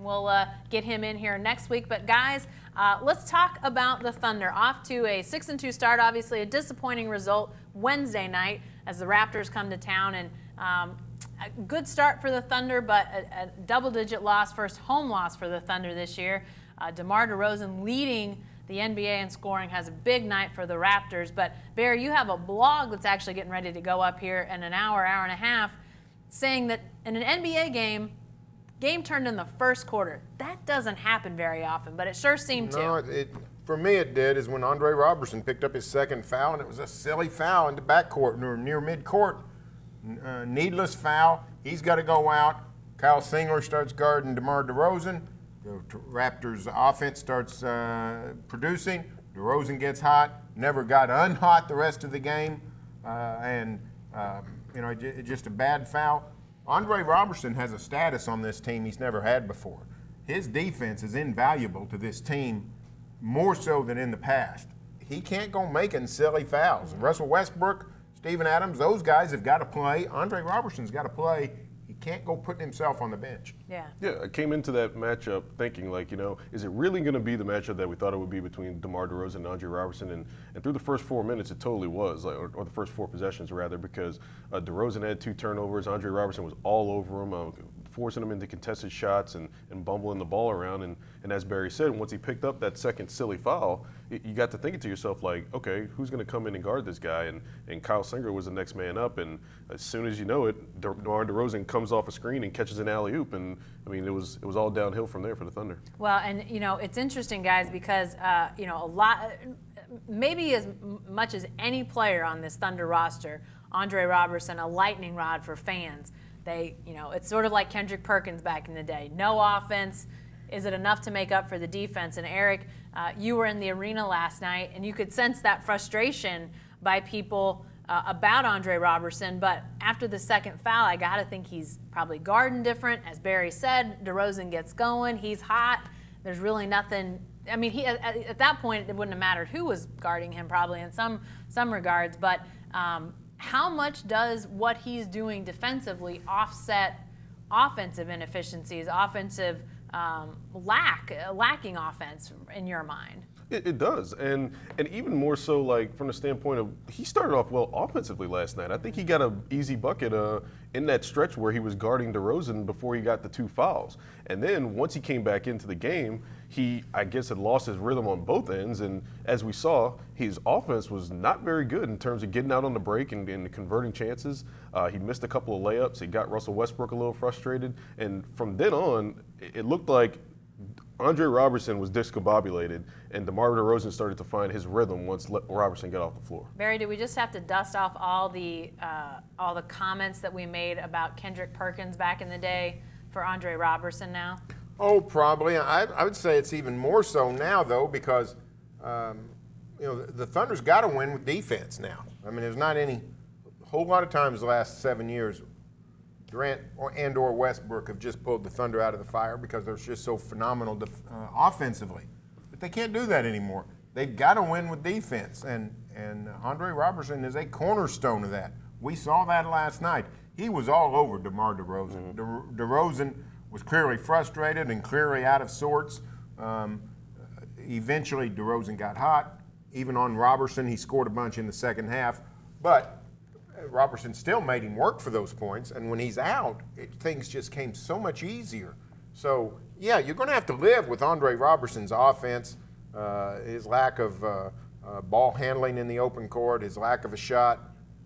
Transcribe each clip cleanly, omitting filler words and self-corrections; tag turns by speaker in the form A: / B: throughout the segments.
A: We'll get him in here next week. But, guys, let's talk about the Thunder. Off to a 6-2 start, obviously a disappointing result Wednesday night as the Raptors come to town. And a good start for the Thunder, but a double-digit loss, first home loss for the Thunder this year. DeMar DeRozan leading the NBA in scoring, has a big night for the Raptors. But, Barry, you have a blog that's actually getting ready to go up here in an hour and a half, saying that in an NBA game turned in the first quarter. That doesn't happen very often, but it sure seemed to.
B: No, for me it did, is when Andre Robertson picked up his second foul, and it was a silly foul in the backcourt or near midcourt. Needless foul. He's got to go out. Kyle Singler starts guarding DeMar DeRozan. The Raptors offense starts producing. DeRozan gets hot. Never got unhot the rest of the game. Just a bad foul. Andre Robertson has a status on this team he's never had before. His defense is invaluable to this team more so than in the past. He can't go making silly fouls. Russell Westbrook, Steven Adams, those guys have got to play. Andre Robertson's got to play. He can't go putting himself on the bench.
A: Yeah,
C: I came into that matchup thinking, is it really going to be the matchup that we thought it would be between DeMar DeRozan and Andre Robertson? And through the first 4 minutes, it totally was, or the first 4 possessions, rather, because DeRozan had 2 turnovers. Andre Robertson was all over him, forcing him into contested shots and bumbling the ball around. And as Barry said, once he picked up that second silly foul, you got to thinking to yourself, okay, who's going to come in and guard this guy? And Kyle Singler was the next man up. And as soon as you know it, DeMar DeRozan comes off a screen and catches an alley-oop. And, it was all downhill from there for the Thunder.
A: Well, and, it's interesting, guys, because, a lot, maybe as much as any player on this Thunder roster, Andre Robertson, a lightning rod for fans. It's sort of like Kendrick Perkins back in the day. No offense. Is it enough to make up for the defense? And Eric, you were in the arena last night, and you could sense that frustration by people about Andre Robertson. But after the second foul, I got to think he's probably guarding different. As Barry said, DeRozan gets going. He's hot. There's really nothing. At that point, it wouldn't have mattered who was guarding him probably in some regards. But how much does what he's doing defensively offset offensive inefficiencies, offensive lacking offense in your mind?
C: It does, and even more so, from the standpoint of he started off well offensively last night. I think he got an easy bucket in that stretch where he was guarding DeRozan before he got the 2 fouls. And then once he came back into the game, he, I guess, had lost his rhythm on both ends. And as we saw, his offense was not very good in terms of getting out on the break and converting chances. He missed a couple of layups. He got Russell Westbrook a little frustrated. And from then on, it looked like Andre Robertson was discombobulated, and DeMar DeRozan started to find his rhythm once Robertson got off the floor.
A: Barry, do we just have to dust off all the comments that we made about Kendrick Perkins back in the day for Andre Robertson now?
B: Oh, probably. I would say it's even more so now, though, because the Thunder's got to win with defense now. There's not a whole lot of times the last 7 years Durant or Westbrook have just pulled the Thunder out of the fire because they're just so phenomenal offensively. But they can't do that anymore. They've got to win with defense, and Andre Robertson is a cornerstone of that. We saw that last night. He was all over DeMar DeRozan. DeRozan was clearly frustrated and clearly out of sorts. Eventually, DeRozan got hot. Even on Robertson, he scored a bunch in the second half. But Robertson still made him work for those points, and when he's out, things just came so much easier. So, yeah, you're going to have to live with Andre Robertson's offense, his lack of ball handling in the open court, his lack of a shot.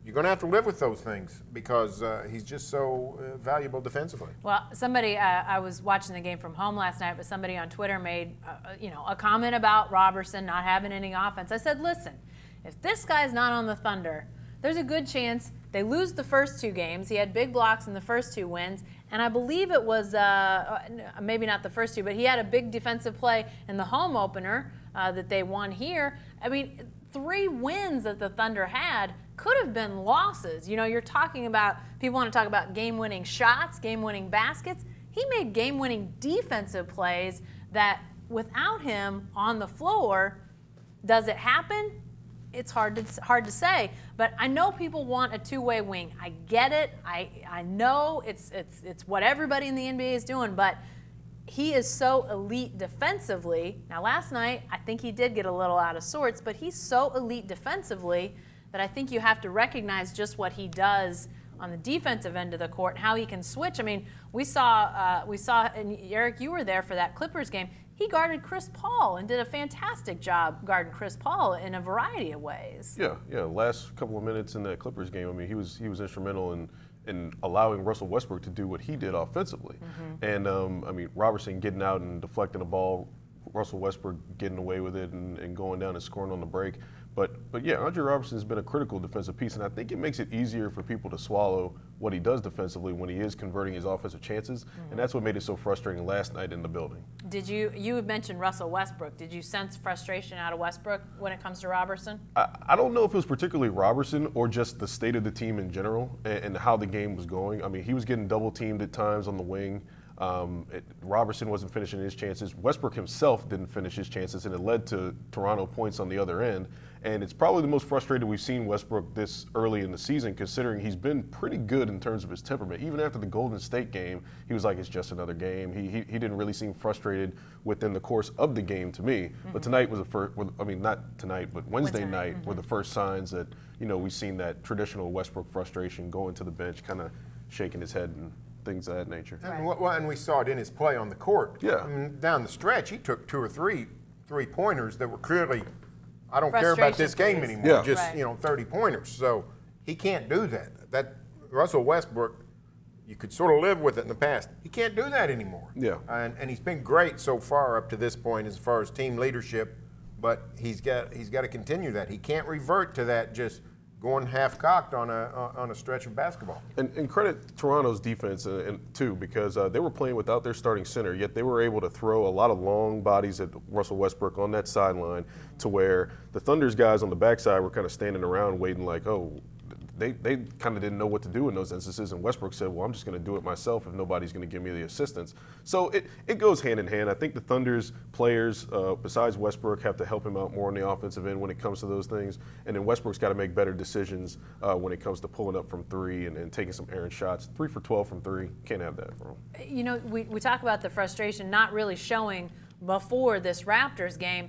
B: You're going to have to live with those things because he's just so valuable defensively.
A: Well, somebody, I was watching the game from home last night, but somebody on Twitter made a comment about Robertson not having any offense. I said, listen, if this guy's not on the Thunder, there's a good chance they lose the first 2 games. He had big blocks in the first 2 wins, and I believe it was maybe not the first 2, but he had a big defensive play in the home opener that they won here. 3 wins that the Thunder had could have been losses. You're talking about, people want to talk about game-winning shots, game-winning baskets. He made game-winning defensive plays that without him on the floor, does it happen? It's hard to say, but I know people want a 2-way wing. I get it. I know it's what everybody in the NBA is doing, but he is so elite defensively. Now, last night, I think he did get a little out of sorts, but he's so elite defensively that I think you have to recognize just what he does on the defensive end of the court, how he can switch. I mean, we saw, and Eric, you were there for that Clippers game. He guarded Chris Paul and did a fantastic job guarding Chris Paul in a variety of ways.
C: Yeah. Last couple of minutes in that Clippers game, I mean, he was instrumental in allowing Russell Westbrook to do what he did offensively. And I mean, Robertson getting out and deflecting the ball, Russell Westbrook getting away with it and going down and scoring on the break. But yeah, Andre Robertson has been a critical defensive piece, and I think it makes it easier for people to swallow what he does defensively when he is converting his offensive chances, and that's what made it so frustrating last night in the building.
A: Did you mentioned Russell Westbrook. Did you sense frustration out of Westbrook when it comes to Robertson?
C: I don't know if it was particularly Robertson or just the state of the team in general and how the game was going. I mean, he was getting double teamed at times on the wing. Robertson wasn't finishing his chances. Westbrook himself didn't finish his chances, and it led to Toronto points on the other end. And it's probably the most frustrated we've seen Westbrook this early in the season, considering he's been pretty good in terms of his temperament. Even after the Golden State game, he was like, it's just another game. He didn't really seem frustrated within the course of the game to me. But tonight was the first, I mean, not tonight, but Wednesday night were the first signs that, we've seen that traditional Westbrook frustration going to the bench, kind of shaking his head and things of that nature.
B: And we saw it in his play on the court.
C: Yeah.
B: I mean, down the stretch, he took 2 or 3 3-pointers that were clearly, I don't care about this game anymore.
C: Yeah.
B: Just,
A: Right.
B: 30-pointers. So he can't do that. That Russell Westbrook, you could sort of live with it in the past. He can't do that anymore.
C: Yeah.
B: And he's been great so far up to this point as far as team leadership, but he's got to continue that. He can't revert to that just going half-cocked on a stretch of basketball.
C: And credit Toronto's defense too, because they were playing without their starting center, yet they were able to throw a lot of long bodies at Russell Westbrook on that sideline to where the Thunder's guys on the backside were kind of standing around waiting like, oh, they kind of didn't know what to do in those instances, and Westbrook said, well, I'm just going to do it myself if nobody's going to give me the assistance. So it goes hand in hand. I think the Thunder's players, besides Westbrook, have to help him out more on the offensive end when it comes to those things, and then Westbrook's got to make better decisions when it comes to pulling up from three and taking some errant shots. 3 for 12 from three, can't have that for him.
A: We talk about the frustration not really showing before this Raptors game.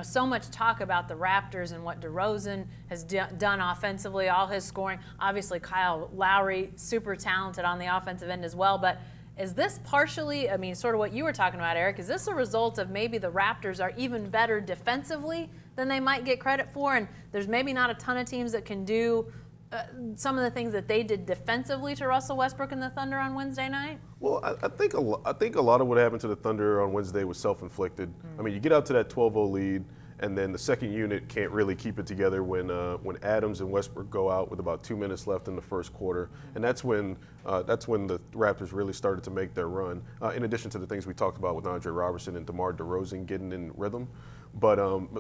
A: So much talk about the Raptors and what DeRozan has done offensively, all his scoring. Obviously, Kyle Lowry, super talented on the offensive end as well. But is this partially, sort of what you were talking about, Eric, is this a result of maybe the Raptors are even better defensively than they might get credit for? And there's maybe not a ton of teams that can do some of the things that they did defensively to Russell Westbrook and the Thunder on Wednesday night?
C: Well, I think a lot of what happened to the Thunder on Wednesday was self-inflicted. I mean, you get out to that 12-0 lead, and then the second unit can't really keep it together when Adams and Westbrook go out with about 2 minutes left in the first quarter, and that's when the Raptors really started to make their run. In addition to the things we talked about with Andre Robertson and DeMar DeRozan getting in rhythm. But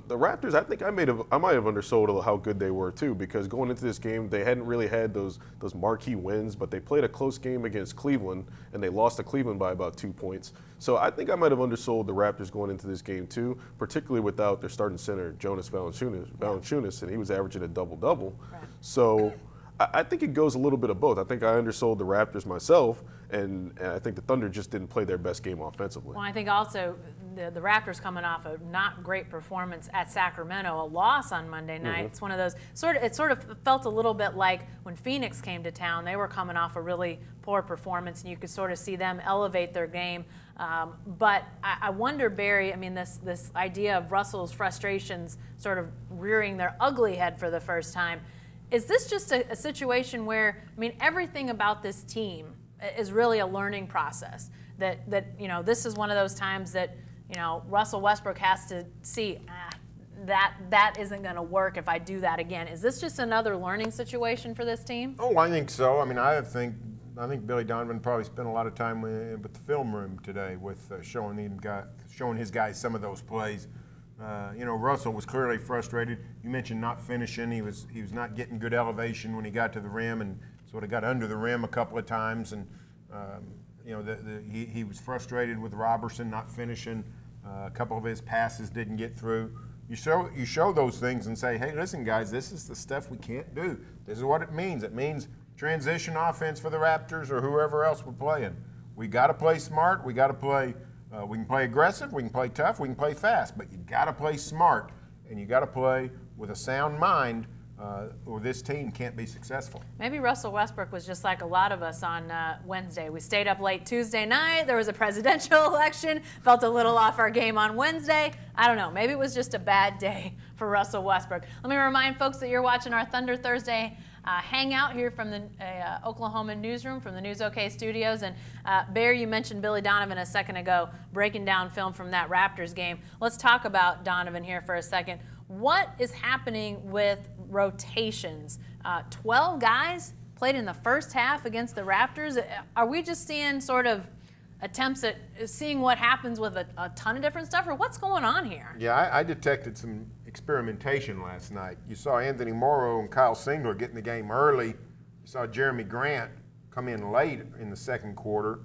C: the Raptors, I think I might have undersold how good they were too, because going into this game, they hadn't really had those marquee wins, but they played a close game against Cleveland, and they lost to Cleveland by about 2 points. So I think I might have undersold the Raptors going into this game too, particularly without their starting center, Jonas Valanciunas, and he was averaging a double-double. Right. So I think it goes a little bit of both. I think I undersold the Raptors myself, and I think the Thunder just didn't play their best game offensively.
A: Well, I think also the Raptors coming off a not great performance at Sacramento, a loss on Monday night. It's one of those it sort of felt a little bit like when Phoenix came to town. They were coming off a really poor performance, and you could sort of see them elevate their game. But I wonder, Barry, this idea of Russell's frustrations sort of rearing their ugly head for the first time. Is this just a situation where, everything about this team is really a learning process? That this is one of those times that, Russell Westbrook has to see, that isn't going to work if I do that again. Is this just another learning situation for this team?
B: Oh, I think so. I think Billy Donovan probably spent a lot of time with the film room today with showing his guys some of those plays. Russell was clearly frustrated. You mentioned not finishing. He was not getting good elevation when he got to the rim and sort of got under the rim a couple of times. And he was frustrated with Robertson not finishing. A couple of his passes didn't get through. You show those things and say, hey, listen, guys, this is the stuff we can't do. This is what it means. It means transition offense for the Raptors or whoever else we're playing. We got to play smart. We got to play We can play aggressive, we can play tough, we can play fast, but you got to play smart, and you got to play with a sound mind, or this team can't be successful.
A: Maybe Russell Westbrook was just like a lot of us on Wednesday. We stayed up late Tuesday night. There was a presidential election. Felt a little off our game on Wednesday. I don't know. Maybe it was just a bad day for Russell Westbrook. Let me remind folks that you're watching our Thunder Thursday hangout here from the Oklahoma newsroom, from the News OK studios. And Bear, you mentioned Billy Donovan a second ago, breaking down film from that Raptors game. Let's talk about Donovan here for a second. What is happening with rotations? 12 guys played in the first half against the Raptors. Are we just seeing sort of attempts at seeing what happens with a ton of different stuff, or what's going on here?
B: Yeah, I detected some experimentation last night. You saw Anthony Morrow and Kyle Singler get in the game early. You saw Jeremy Grant come in late in the second quarter.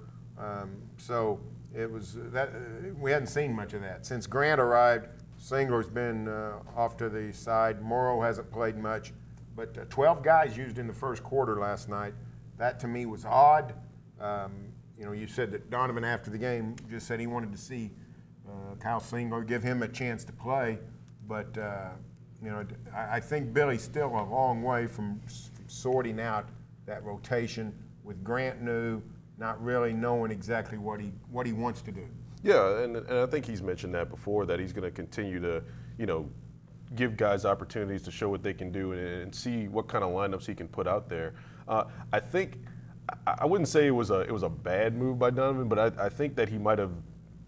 B: So it was that we hadn't seen much of that since Grant arrived. Singler's been off to the side. Morrow hasn't played much, but 12 guys used in the first quarter last night. That to me was odd. You said that Donovan after the game just said he wanted to see Kyle Singler, give him a chance to play. But I think Billy's still a long way from sorting out that rotation with Grant new, not really knowing exactly what he wants to do.
C: Yeah, and I think he's mentioned that before, that he's going to continue to, give guys opportunities to show what they can do and see what kind of lineups he can put out there. I think I wouldn't say it was a bad move by Donovan, but I think that he might have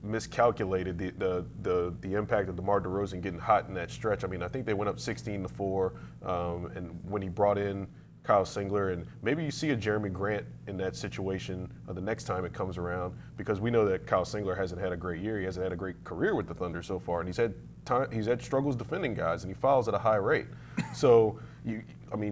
C: miscalculated the impact of DeMar DeRozan getting hot in that stretch. I mean, I think they went up 16-4, and when he brought in Kyle Singler, and maybe you see a Jeremy Grant in that situation the next time it comes around, because we know that Kyle Singler hasn't had a great year. He hasn't had a great career with the Thunder so far, and he's had struggles defending guys, and he fouls at a high rate. So,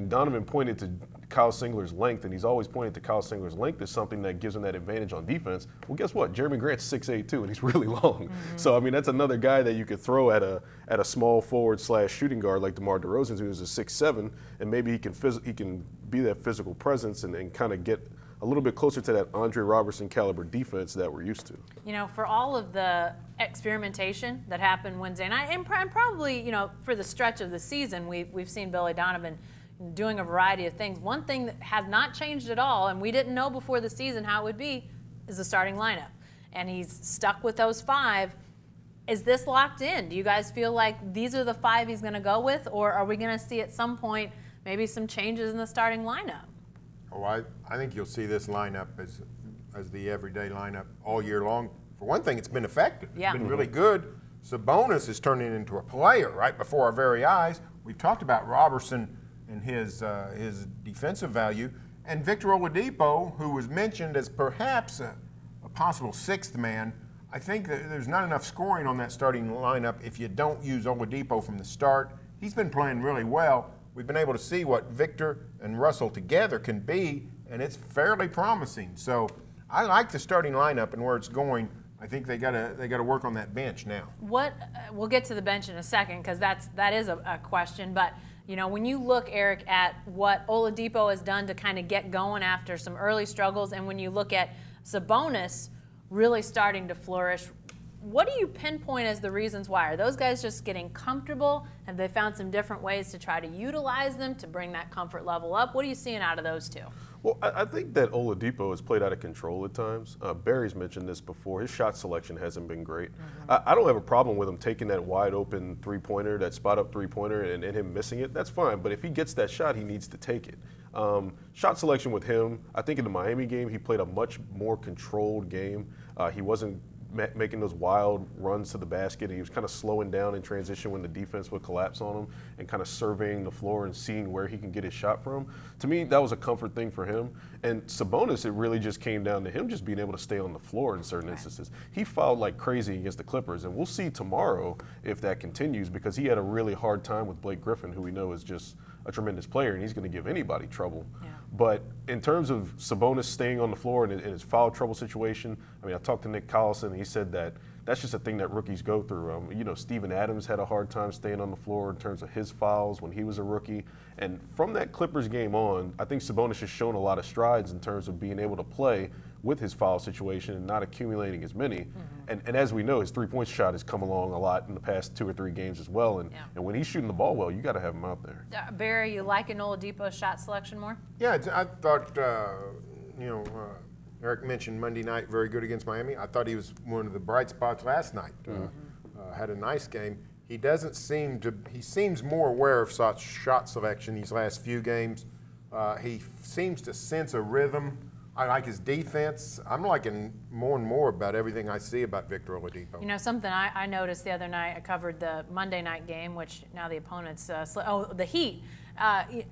C: Donovan pointed to Kyle Singler's length, and he's always pointed to Kyle Singler's length as something that gives him that advantage on defense. Well, guess what? Jeremy Grant's 6'8" too, and he's really long. Mm-hmm. So, that's another guy that you could throw at a small forward / shooting guard like DeMar DeRozan, who's a 6'7", and maybe he can be that physical presence and kind of get a little bit closer to that Andre Robertson caliber defense that we're used to.
A: For all of the experimentation that happened Wednesday night, and probably, for the stretch of the season, we've seen Billy Donovan doing a variety of things. One thing that has not changed at all, and we didn't know before the season how it would be, is the starting lineup. And he's stuck with those 5. Is this locked in? Do you guys feel like these are the 5 he's going to go with, or are we going to see at some point maybe some changes in the starting lineup?
B: Oh, I think you'll see this lineup as the everyday lineup all year long. For one thing, it's been effective.
A: Yeah.
B: It's been really good. Sabonis is turning into a player right before our very eyes. We've talked about Robertson and his defensive value, and Victor Oladipo, who was mentioned as perhaps a possible 6th man. I think that there's not enough scoring on that starting lineup if you don't use Oladipo from the start. He's been playing really well. We've been able to see what Victor and Russell together can be, and it's fairly promising. So I like the starting lineup and where it's going. I think they gotta work on that bench now.
A: We'll get to the bench in a second, because that is a question. But when you look, Eric, at what Oladipo has done to kind of get going after some early struggles, and when you look at Sabonis really starting to flourish, what do you pinpoint as the reasons why? Are those guys just getting comfortable? Have they found some different ways to try to utilize them to bring that comfort level up? What are you seeing out of those two?
C: Well, I think that Oladipo has played out of control at times. Barry's mentioned this before. His shot selection hasn't been great. Mm-hmm. I don't have a problem with him taking that wide open three-pointer, that spot-up three-pointer, and him missing it. That's fine. But if he gets that shot, he needs to take it. Shot selection with him, I think in the Miami game, he played a much more controlled game. He wasn't making those wild runs to the basket. He was kind of slowing down in transition when the defense would collapse on him, and kind of surveying the floor and seeing where he can get his shot from. To me, that was a comfort thing for him. And Sabonis, it really just came down to him just being able to stay on the floor in certain instances. He fouled like crazy against the Clippers, and we'll see tomorrow if that continues, because he had a really hard time with Blake Griffin, who we know is just a tremendous player, and he's going to give anybody trouble. Yeah. But in terms of Sabonis staying on the floor in his foul trouble situation, I talked to Nick Collison, and he said that that's just a thing that rookies go through. Steven Adams had a hard time staying on the floor in terms of his fouls when he was a rookie. And from that Clippers game on, I think Sabonis has shown a lot of strides in terms of being able to play with his foul situation and not accumulating as many. And as we know, his three-point shot has come along a lot in the past 2 or 3 games as well. And when he's shooting the ball well, you got to have him out there.
A: Barry, you like Oladipo's shot selection more?
B: Yeah, I thought, Eric mentioned Monday night, very good against Miami. I thought he was one of the bright spots last night. Had a nice game. He seems more aware of such shot selection these last few games. He seems to sense a rhythm. I like his defense. I'm liking more and more about everything I see about Victor Oladipo.
A: You know, something I noticed the other night, I covered the Monday night game, which now the opponents, the Heat.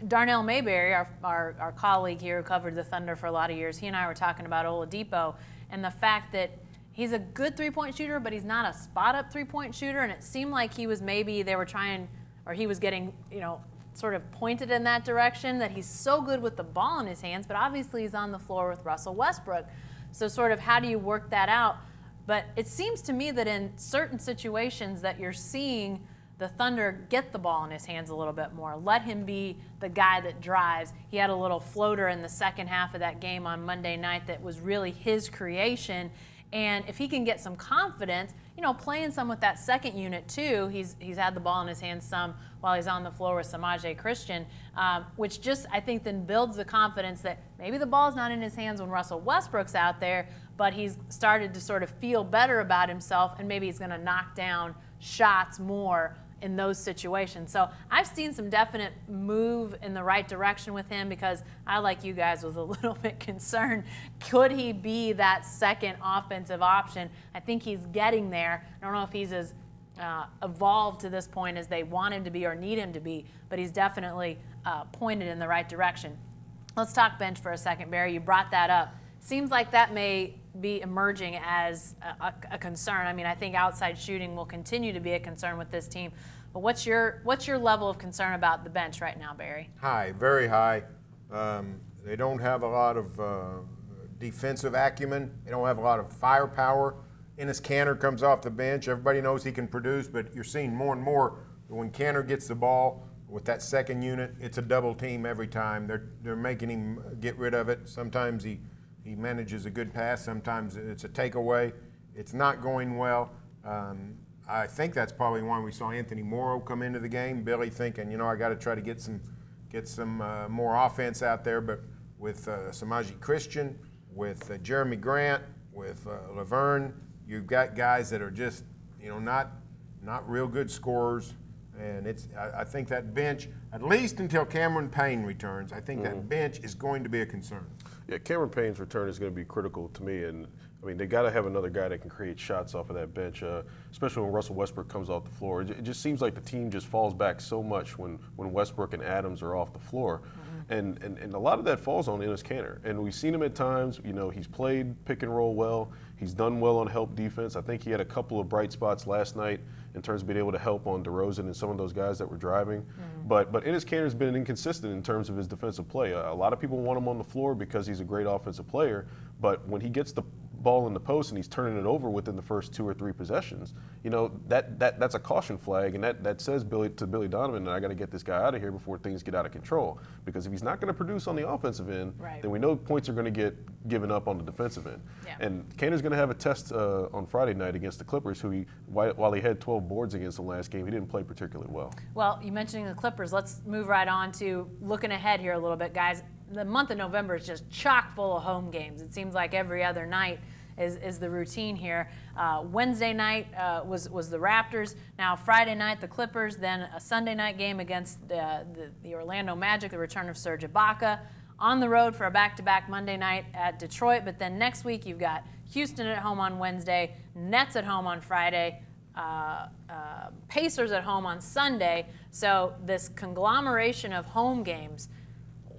A: Darnell Mayberry, our colleague here who covered the Thunder for a lot of years, he and I were talking about Oladipo and the fact that he's a good three-point shooter, but he's not a spot-up three-point shooter, and it seemed like he was he was getting, sort of pointed in that direction, that he's so good with the ball in his hands, but obviously he's on the floor with Russell Westbrook. So sort of how do you work that out? But it seems to me that in certain situations that you're seeing the Thunder get the ball in his hands a little bit more. Let him be the guy that drives. He had a little floater in the second half of that game on Monday night that was really his creation. And if he can get some confidence, playing some with that second unit too, he's had the ball in his hands some while he's on the floor with Samaje Christian, which just, I think, then builds the confidence that maybe the ball's not in his hands when Russell Westbrook's out there, but he's started to sort of feel better about himself, and maybe he's going to knock down shots more in those situations. So I've seen some definite move in the right direction with him, because I, like you guys, was a little bit concerned. Could he be that second offensive option? I think he's getting there. I don't know if he's as evolved to this point as they want him to be or need him to be, but he's definitely pointed in the right direction. Let's talk bench for a second, Barry. You brought that up. Seems like that may be emerging as a concern. I mean, I think outside shooting will continue to be a concern with this team. But what's your level of concern about the bench right now, Barry?
B: High, very high. They don't have a lot of defensive acumen. They don't have a lot of firepower. Enes Kanter comes off the bench. Everybody knows he can produce, but you're seeing more and more when Kanter gets the ball with that second unit, it's a double team every time. They're making him get rid of it. Sometimes he manages a good pass. Sometimes it's a takeaway. It's not going well. I think that's probably why we saw Anthony Morrow come into the game. Billy thinking, I got to try to get some more offense out there. But with Samaje Christian, with Jeremy Grant, with Laverne, you've got guys that are just, not real good scorers. And I think that bench, at least until Cameron Payne returns, I think that bench is going to be a concern.
C: Yeah, Cameron Payne's return is going to be critical to me, and I mean, they got to have another guy that can create shots off of that bench, especially when Russell Westbrook comes off the floor. It just seems like the team just falls back so much when Westbrook and Adams are off the floor. And a lot of that falls on Enes Kanter. And we've seen him at times, he's played pick and roll well. He's done well on help defense. I think he had a couple of bright spots last night in terms of being able to help on DeRozan and some of those guys that were driving. But Enes Kanter's been inconsistent in terms of his defensive play. A lot of people want him on the floor because he's a great offensive player, but when he gets the ball in the post and he's turning it over within the first 2 or 3 possessions, that's a caution flag, and that says to Billy Donovan that I got to get this guy out of here before things get out of control. Because if he's not going to produce on the offensive end, then we know points are going to get given up on the defensive end. And Kanter's going to have a test on Friday night against the Clippers, who while he had 12 boards against them last game, he didn't play particularly well.
A: Well, you mentioning the Clippers, let's move right on to looking ahead here a little bit, guys. The month of November is just chock full of home games. It seems like every other night is the routine here. Wednesday night was the Raptors. Now Friday night the Clippers. Then a Sunday night game against the Orlando Magic, the return of Serge Ibaka. On the road for a back-to-back Monday night at Detroit. But then next week you've got Houston at home on Wednesday, Nets at home on Friday, Pacers at home on Sunday. So this conglomeration of home games.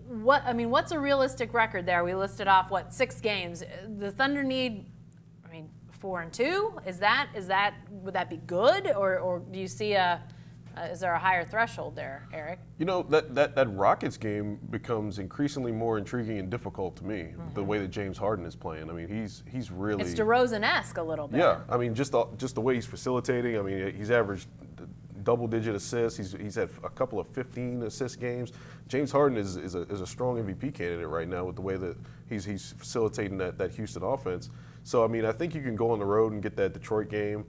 A: What's a realistic record there? We listed off 6 games. The Thunder need, 4-2. Would that be good, or do you see is there a higher threshold there, Eric?
C: That Rockets game becomes increasingly more intriguing and difficult to me. The way that James Harden is playing. He's really.
A: It's DeRozan-esque a little bit.
C: Yeah, just the way he's facilitating. He's averaged double-digit assists. He's had a couple of 15 assist games. James Harden is a strong MVP candidate right now with the way that he's facilitating that Houston offense. So, I mean, I think you can go on the road and get that Detroit game.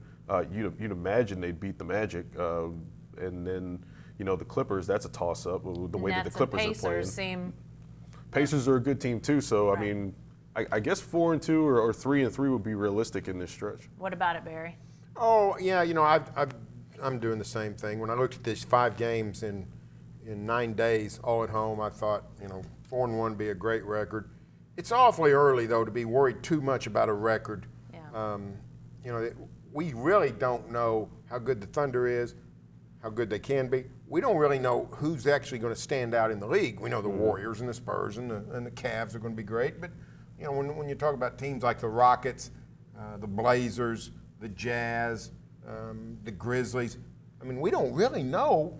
C: You'd imagine they'd beat the Magic. And then, the Clippers, that's a toss-up with the way that the Clippers are playing. Pacers are a good team, too. So,
A: Right.
C: I mean, I guess 4-2 or 3-3 would be realistic in this stretch.
A: What about it, Barry?
B: Oh, yeah, I'm doing the same thing. When I looked at these 5 games in 9 days, all at home, I thought, 4-1 would be a great record. It's awfully early, though, to be worried too much about a record.
A: Yeah.
B: We really don't know how good the Thunder is, how good they can be. We don't really know who's actually going to stand out in the league. We know the Warriors and the Spurs and the Cavs are going to be great, but when you talk about teams like the Rockets, the Blazers, the Jazz, the Grizzlies, I mean, we don't really know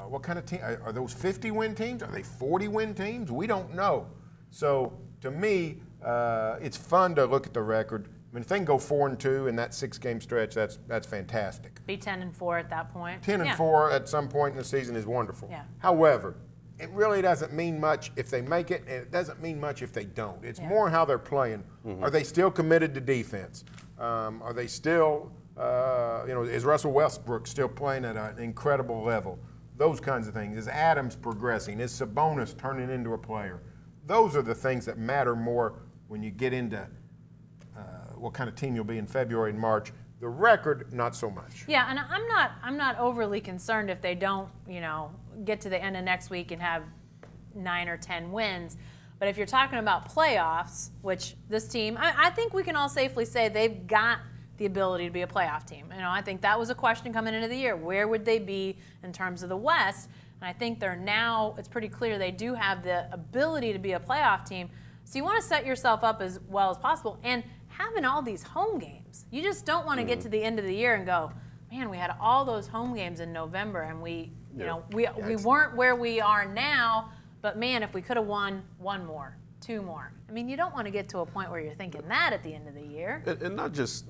B: what kind of team. Are those 50-win teams? Are they 40-win teams? We don't know. So to me, it's fun to look at the record. I mean, if they can go 4-2 in that 6-game stretch, that's fantastic.
A: Be 10-4 at that point.
B: 10-4 at some point in the season is wonderful.
A: Yeah.
B: However, it really doesn't mean much if they make it, and it doesn't mean much if they don't. It's more how they're playing. Are they still committed to defense? Are they still, is Russell Westbrook still playing at an incredible level? Those kinds of things. Is Adams progressing? Is Sabonis turning into a player? Those are the things that matter more when you get into what kind of team you'll be in February and March. The record, not so much.
A: Yeah, and I'm not overly concerned if they don't, get to the end of next week and have 9 or 10 wins. But if you're talking about playoffs, which this team, I think we can all safely say they've got the ability to be a playoff team. I think that was a question coming into the year. Where would they be in terms of the West? And I think it's pretty clear they do have the ability to be a playoff team. So you want to set yourself up as well as possible. And having all these home games, you just don't want to get to the end of the year and go, man, we had all those home games in November and we weren't where we are now, but man, if we could have won 1 more, 2 more. I mean, you don't want to get to a point where you're thinking that at the end of the year.
C: And not just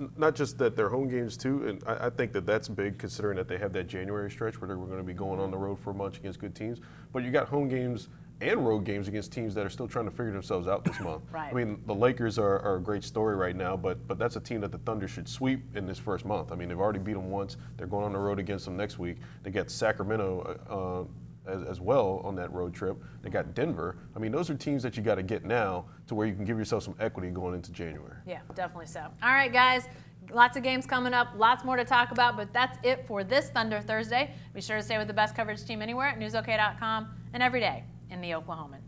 C: that they're home games too, and I think that's big considering that they have that January stretch where they're going to be going on the road for a bunch against good teams. But you got home games and road games against teams that are still trying to figure themselves out this month.
A: Right.
C: I mean, the Lakers are a great story right now, but that's a team that the Thunder should sweep in this first month. I mean, they've already beat them once. They're going on the road against them next week. They got Sacramento as well on that road trip. They got Denver. I mean, those are teams that you got to get now to where you can give yourself some equity going into January.
A: Yeah, definitely so. All right, guys. Lots of games coming up, lots more to talk about, but that's it for this Thunder Thursday. Be sure to stay with the best coverage team anywhere at newsok.com and every day in the Oklahoman.